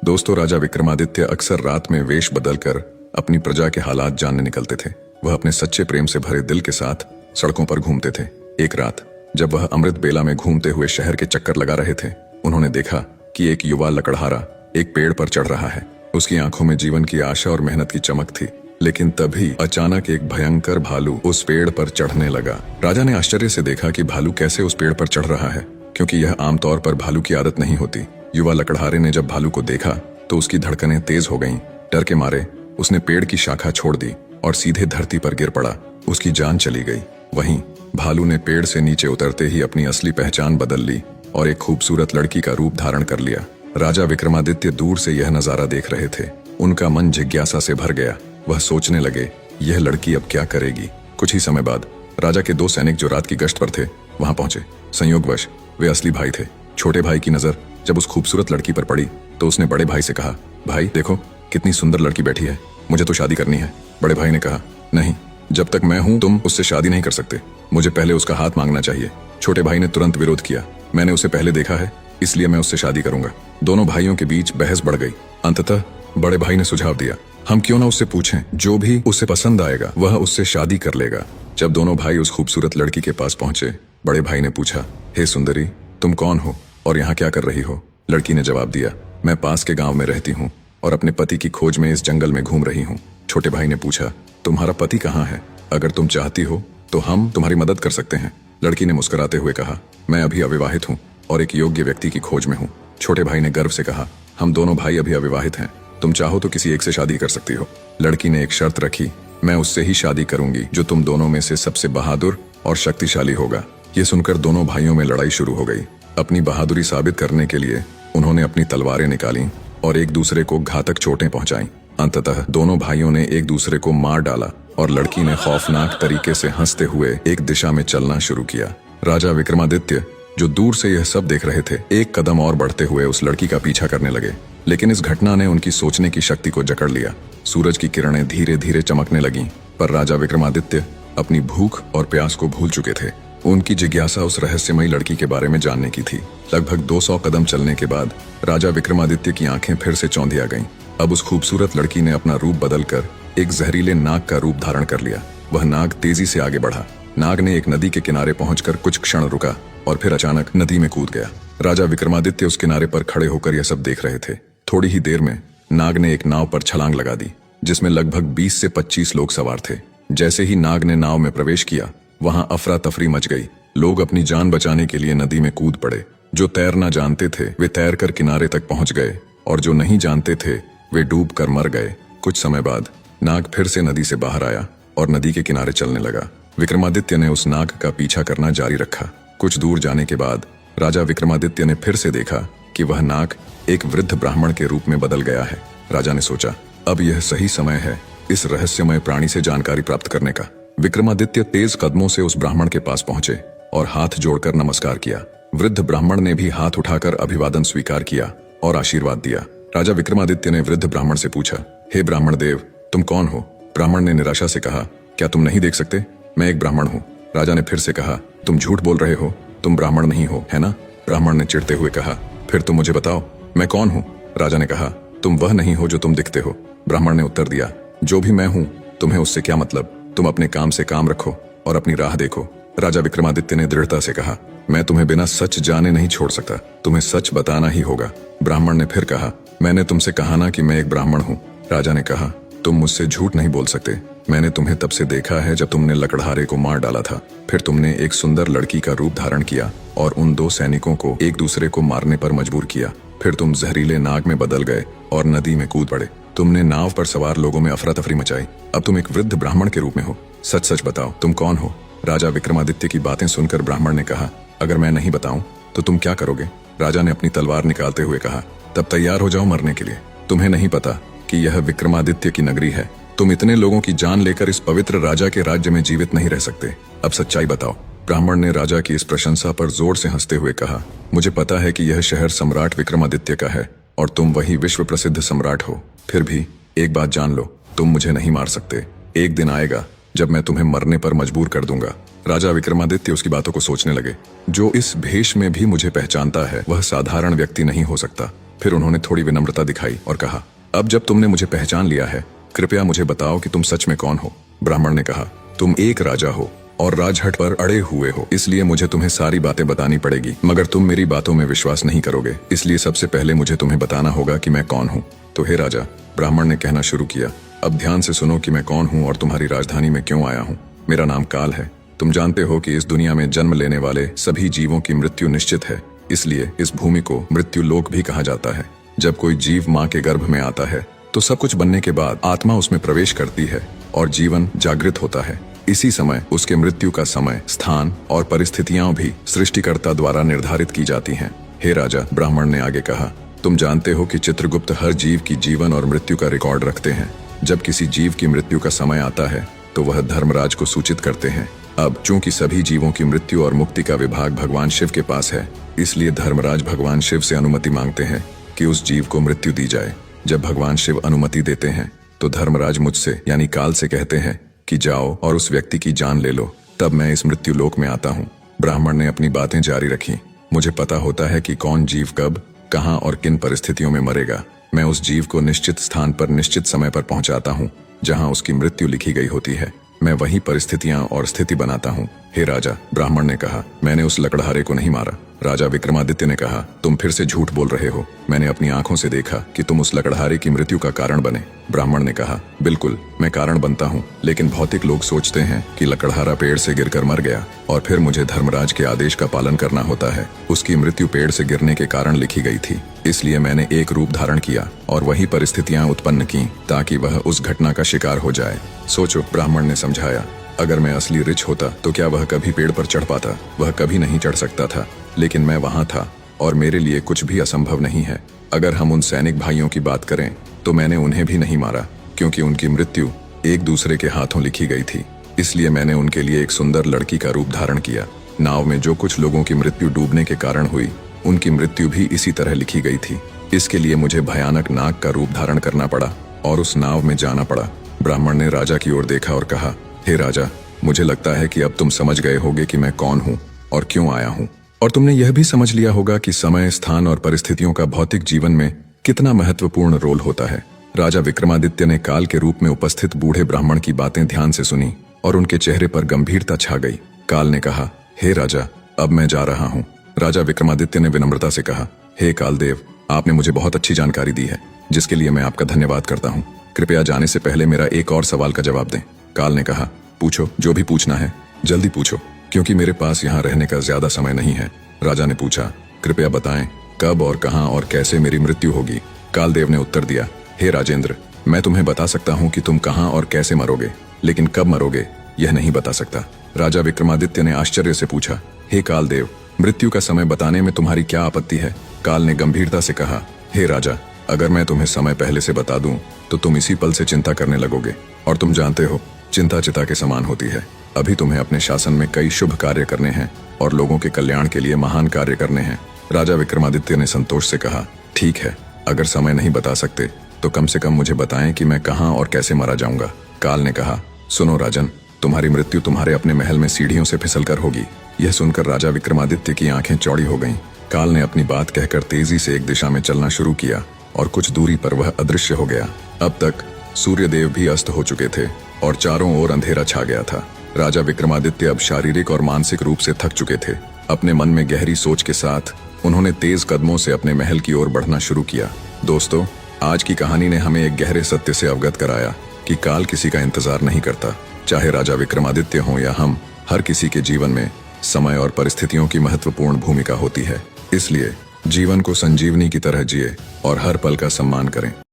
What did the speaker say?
दोस्तों, राजा विक्रमादित्य अक्सर रात में वेश बदलकर अपनी प्रजा के हालात जानने निकलते थे। वह अपने सच्चे प्रेम से भरे दिल के साथ सड़कों पर घूमते थे। एक रात जब वह अमृत बेला में घूमते हुए शहर के चक्कर लगा रहे थे, उन्होंने देखा कि एक युवा लकड़हारा एक पेड़ पर चढ़ रहा है। उसकी आंखों में जीवन की आशा और मेहनत की चमक थी। लेकिन तभी अचानक एक भयंकर भालू उस पेड़ पर चढ़ने लगा। राजा ने आश्चर्य से देखा कि भालू कैसे उस पेड़ पर चढ़ रहा है, क्योंकि यह आमतौर पर भालू की आदत नहीं होती। युवा लकड़हारे ने जब भालू को देखा तो उसकी धड़कनें तेज हो गईं। डर के मारे उसने पेड़ की शाखा छोड़ दी और सीधे धरती पर गिर पड़ा। उसकी जान चली गई। वहीं भालू ने पेड़ से नीचे उतरते ही अपनी असली पहचान बदल ली और एक खूबसूरत लड़की का रूप धारण कर लिया। राजा विक्रमादित्य दूर से यह नजारा देख रहे थे। उनका मन जिज्ञासा से भर गया। वह सोचने लगे, यह लड़की अब क्या करेगी। कुछ ही समय बाद राजा के दो सैनिक जो रात की गश्त पर थे वहां पहुंचे। संयोगवश वे असली भाई थे। छोटे भाई की नजर जब उस खूबसूरत लड़की पर पड़ी तो उसने बड़े भाई से कहा, भाई देखो कितनी सुंदर लड़की बैठी है, मुझे तो शादी करनी है। बड़े भाई ने कहा, नहीं, जब तक मैं हूं तुम उससे शादी नहीं कर सकते, मुझे पहले उसका हाथ मांगना चाहिए। छोटे भाई ने तुरंत विरोध किया, मैंने उसे पहले देखा है, इसलिए मैं उससे शादी करूंगा। दोनों भाइयों के बीच बहस बढ़ गई। अंततः बड़े भाई ने सुझाव दिया, हम क्यों ना उससे पूछें, जो भी उसे पसंद आएगा वह उससे शादी कर लेगा। जब दोनों भाई उस खूबसूरत लड़की के पास पहुंचे, बड़े भाई ने पूछा, हे सुंदरी, तुम कौन हो और यहाँ क्या कर रही हो। लड़की ने जवाब दिया, मैं पास के गांव में रहती हूँ और अपने पति की खोज में इस जंगल में घूम रही हूँ। छोटे भाई ने पूछा, तुम्हारा पति कहाँ है, अगर तुम चाहती हो तो हम तुम्हारी मदद कर सकते हैं। लड़की ने मुस्कुराते हुए कहा, मैं अभी अविवाहित हूँ और एक योग्य व्यक्ति की खोज में हूँ। छोटे भाई ने गर्व से कहा, हम दोनों भाई अभी अविवाहित हैं, तुम चाहो तो किसी एक से शादी कर सकती हो। लड़की ने एक शर्त रखी, मैं उससे ही शादी करूंगी जो तुम दोनों में से सबसे बहादुर और शक्तिशाली होगा। ये सुनकर दोनों भाइयों में लड़ाई शुरू हो गई। अपनी बहादुरी साबित करने के लिए उन्होंने अपनी तलवारें निकाली और एक दूसरे को घातक चोटें पहुंचाई। अंततः दोनों भाइयों ने एक दूसरे को मार डाला और लड़की ने खौफनाक तरीके से हंसते हुए एक दिशा में चलना शुरू किया। राजा विक्रमादित्य जो दूर से यह सब देख रहे थे, एक कदम और बढ़ते हुए उस लड़की का पीछा करने लगे। लेकिन इस घटना ने उनकी सोचने की शक्ति को जकड़ लिया। सूरज की किरणें धीरे धीरे चमकने लगीं, पर राजा विक्रमादित्य अपनी भूख और प्यास को भूल चुके थे। उनकी जिज्ञासा उस रहस्यमयी लड़की के बारे में जानने की थी। लगभग 200 कदम चलने के बाद राजा विक्रमादित्य की आंखें फिर से चौंधिया गईं। अब उस खूबसूरत लड़की ने अपना रूप बदलकर एक जहरीले नाग का रूप धारण कर लिया। वह नाग तेजी से आगे बढ़ा। नाग ने एक नदी के किनारे पहुंचकर कुछ क्षण रुका और फिर अचानक नदी में कूद गया। राजा विक्रमादित्य उस किनारे पर खड़े होकर यह सब देख रहे थे। थोड़ी ही देर में नाग ने एक नाव पर छलांग लगा दी, जिसमें लगभग 20 से 25 लोग सवार थे। जैसे ही नाग ने नाव में प्रवेश किया, वहां अफरा तफरी मच गई। लोग अपनी जान बचाने के लिए नदी में कूद पड़े। जो तैरना जानते थे वे तैरकर किनारे तक पहुंच गए और जो नहीं जानते थे वे डूब कर मर गए। कुछ समय बाद नाग फिर से नदी से बाहर आया और नदी के किनारे चलने लगा। विक्रमादित्य ने उस नाग का पीछा करना जारी रखा। कुछ दूर जाने के बाद राजा विक्रमादित्य ने फिर से देखा कि वह नाग एक वृद्ध ब्राह्मण के रूप में बदल गया है। राजा ने सोचा, अब यह सही समय है इस रहस्यमय प्राणी से जानकारी प्राप्त करने का। विक्रमादित्य तेज कदमों से उस ब्राह्मण के पास पहुंचे और हाथ जोड़कर नमस्कार किया। वृद्ध ब्राह्मण ने भी हाथ उठाकर अभिवादन स्वीकार किया और आशीर्वाद दिया। राजा विक्रमादित्य ने वृद्ध ब्राह्मण से पूछा, हे ब्राह्मण देव, तुम कौन हो। ब्राह्मण ने निराशा से कहा, क्या तुम नहीं देख सकते, मैं एक ब्राह्मण हूँ। राजा ने फिर से कहा, तुम झूठ बोल रहे हो, तुम ब्राह्मण नहीं हो, है ना। ब्राह्मण ने चिढ़ते हुए कहा, फिर तुम मुझे बताओ मैं कौन हूँ। राजा ने कहा, तुम वह नहीं हो जो तुम दिखते हो। ब्राह्मण ने उत्तर दिया, जो भी मैं हूँ तुम्हें उससे क्या मतलब, तुम अपने काम से काम रखो और अपनी राह देखो। राजा विक्रमादित्य ने दृढ़ता से कहा, मैं तुम्हें बिना सच जाने नहीं छोड़ सकता, तुम्हें सच बताना ही होगा। ब्राह्मण ने फिर कहा, मैंने तुमसे कहा ना कि मैं एक ब्राह्मण हूँ। राजा ने कहा, तुम मुझसे झूठ नहीं बोल सकते, मैंने तुम्हें तब से देखा है जब तुमने लकड़हारे को मार डाला था। फिर तुमने एक सुंदर लड़की का रूप धारण किया और उन दो सैनिकों को एक दूसरे को मारने पर मजबूर किया। फिर तुम जहरीले नाग में बदल गए और नदी में कूद पड़े। तुमने नाव पर सवार लोगों में अफरा तफरी मचाई। अब तुम एक वृद्ध ब्राह्मण के रूप में हो। सच सच बताओ, तुम कौन हो। राजा विक्रमादित्य की बातें सुनकर ब्राह्मण ने कहा, अगर मैं नहीं बताऊं तो तुम क्या करोगे। राजा ने अपनी तलवार निकालते हुए कहा, तब तैयार हो जाओ मरने के लिए। तुम्हें नहीं पता कि यह विक्रमादित्य की नगरी है। तुम इतने लोगों की जान लेकर इस पवित्र राजा के राज्य में जीवित नहीं रह सकते। अब सच्चाई बताओ। ब्राह्मण ने राजा की इस प्रशंसा पर जोर से हंसते हुए कहा, मुझे पता है कि यह शहर सम्राट विक्रमादित्य का है और तुम वही विश्व प्रसिद्ध सम्राट हो। फिर भी एक बात जान लो, तुम मुझे नहीं मार सकते। एक दिन आएगा जब मैं तुम्हें मरने पर मजबूर कर दूंगा। राजा विक्रमादित्य उसकी बातों को सोचने लगे। जो इस भेष में भी मुझे पहचानता है वह साधारण व्यक्ति नहीं हो सकता। फिर उन्होंने थोड़ी विनम्रता दिखाई और कहा, अब जब तुमने मुझे पहचान लिया है, कृपया मुझे बताओ कि तुम सच में कौन हो। ब्राह्मण ने कहा, तुम एक राजा हो और राजहट पर अड़े हुए हो, इसलिए मुझे तुम्हें सारी बातें बतानी पड़ेगी, मगर तुम मेरी बातों में विश्वास नहीं करोगे, इसलिए सबसे पहले मुझे तुम्हें बताना होगा कि मैं कौन हूँ। तो हे राजा, ब्राह्मण ने कहना शुरू किया, अब ध्यान से सुनो कि मैं कौन हूँ और तुम्हारी राजधानी में क्यों आया हूँ। मेरा नाम काल है। तुम जानते हो कि इस दुनिया में जन्म लेने वाले सभी जीवों की मृत्यु निश्चित है, इसलिए इस भूमि को मृत्यु लोक भी कहा जाता है। जब कोई जीव माँ के गर्भ में आता है तो सब कुछ बनने के बाद आत्मा उसमें प्रवेश करती है और जीवन जागृत होता है। इसी समय उसके मृत्यु का समय, स्थान और परिस्थितियां भी सृष्टिकर्ता द्वारा निर्धारित की जाती हैं। हे राजा, ब्राह्मण ने आगे कहा, तुम जानते हो कि चित्रगुप्त हर जीव की जीवन और मृत्यु का रिकॉर्ड रखते हैं। जब किसी जीव की मृत्यु का समय आता है तो वह धर्मराज को सूचित करते हैं। अब चूंकि सभी जीवों की मृत्यु और मुक्ति का विभाग भगवान शिव के पास है, इसलिए धर्मराज भगवान शिव से अनुमति मांगते हैं कि उस जीव को मृत्यु दी जाए। जब भगवान शिव अनुमति देते हैं तो धर्मराज मुझसे यानी काल से कहते हैं कि जाओ और उस व्यक्ति की जान ले लो, तब मैं इस मृत्यु लोक में आता हूँ। ब्राह्मण ने अपनी बातें जारी रखी, मुझे पता होता है कि कौन जीव कब, कहाँ और किन परिस्थितियों में मरेगा। मैं उस जीव को निश्चित स्थान पर निश्चित समय पर पहुंचाता हूँ जहाँ उसकी मृत्यु लिखी गई होती है। मैं वही परिस्थितियां और स्थिति बनाता हूँ। हे राजा, ब्राह्मण ने कहा, मैंने उस लकड़हारे को नहीं मारा। राजा विक्रमादित्य ने कहा, तुम फिर से झूठ बोल रहे हो। मैंने अपनी आंखों से देखा कि तुम उस लकड़हारे की मृत्यु का कारण बने। ब्राह्मण ने कहा, बिल्कुल, मैं कारण बनता हूँ, लेकिन भौतिक लोग सोचते हैं कि लकड़हारा पेड़ से गिरकर मर गया और फिर मुझे धर्मराज के आदेश का पालन करना होता है। उसकी मृत्यु पेड़ से गिरने के कारण लिखी गई थी, इसलिए मैंने एक रूप धारण किया और वही परिस्थितियां उत्पन्न की ताकि वह उस घटना का शिकार हो जाए। सोचो, ब्राह्मण ने समझाया, अगर मैं असली रिच होता तो क्या वह कभी पेड़ पर चढ़ पाता? वह कभी नहीं चढ़ सकता था, लेकिन मैं वहां था और मेरे लिए कुछ भी असंभव नहीं है। अगर हम उन सैनिक भाइयों की बात करें तो मैंने उन्हें भी नहीं मारा, क्योंकि उनकी मृत्यु एक दूसरे के हाथों लिखी गई थी। इसलिए मैंने उनके लिए एक सुंदर लड़की का रूप धारण किया। नाव में जो कुछ लोगों की मृत्यु डूबने के कारण हुई, उनकी मृत्यु भी इसी तरह लिखी गई थी। इसके लिए मुझे भयानक नाग का रूप धारण करना पड़ा और उस नाव में जाना पड़ा। ब्राह्मण ने राजा की ओर देखा और कहा, हे राजा, मुझे लगता है कि अब तुम समझ गए होगे कि मैं कौन हूँ और क्यों आया हूँ, और तुमने यह भी समझ लिया होगा कि समय, स्थान और परिस्थितियों का भौतिक जीवन में कितना महत्वपूर्ण रोल होता है। राजा विक्रमादित्य ने काल के रूप में उपस्थित बूढ़े ब्राह्मण की बातें ध्यान से सुनी और उनके चेहरे पर गंभीरता छा गई। काल ने कहा, हे राजा, अब मैं जा रहा हूँ। राजा विक्रमादित्य ने विनम्रता से कहा, हे कालदेव, आपने मुझे बहुत अच्छी जानकारी दी है, जिसके लिए मैं आपका धन्यवाद करता हूँ। कृपया जाने से पहले मेरा एक और सवाल का जवाब दें। काल ने कहा, पूछो, जो भी पूछना है जल्दी पूछो, क्योंकि मेरे पास यहाँ रहने का ज्यादा समय नहीं है। राजा ने पूछा, कृपया बताएं कब और कहाँ और कैसे मेरी मृत्यु होगी। कालदेव ने उत्तर दिया, हे राजेंद्र, मैं तुम्हें बता सकता हूँ कि तुम कहाँ और कैसे मरोगे, लेकिन कब मरोगे यह नहीं बता सकता। राजा विक्रमादित्य ने आश्चर्य से पूछा, हे कालदेव, मृत्यु का समय बताने में तुम्हारी क्या आपत्ति है? काल ने गंभीरता से कहा, हे राजा, अगर मैं तुम्हें समय पहले से बता दूं तो तुम इसी पल से चिंता करने लगोगे, और तुम जानते हो चिंता चिता के समान होती है। अभी तुम्हें अपने शासन में कई शुभ कार्य करने हैं और लोगों के कल्याण के लिए महान कार्य करने हैं। राजा विक्रमादित्य ने संतोष से कहा, ठीक है, अगर समय नहीं बता सकते तो कम से कम मुझे बताएं कि मैं कहाँ और कैसे मारा जाऊंगा। काल ने कहा, सुनो राजन, तुम्हारी मृत्यु तुम्हारे अपने महल में सीढ़ियों से फिसलकर होगी। यह सुनकर राजा विक्रमादित्य की आंखें चौड़ी हो गईं। काल ने अपनी बात कहकर तेजी से एक दिशा में चलना शुरू किया और कुछ दूरी पर वह अदृश्य हो गया। अब तक सूर्यदेव भी अस्त हो चुके थे और चारों ओर अंधेरा छा गया था। राजा विक्रमादित्य अब शारीरिक और मानसिक रूप से थक चुके थे। अपने मन में गहरी सोच के साथ उन्होंने तेज कदमों से अपने महल की ओर बढ़ना शुरू किया। दोस्तों, आज की कहानी ने हमें एक गहरे सत्य से अवगत कराया कि काल किसी का इंतजार नहीं करता। चाहे राजा विक्रमादित्य हो या हम, हर किसी के जीवन में समय और परिस्थितियों की महत्वपूर्ण भूमिका होती है। इसलिए जीवन को संजीवनी की तरह जिए और हर पल का सम्मान करें।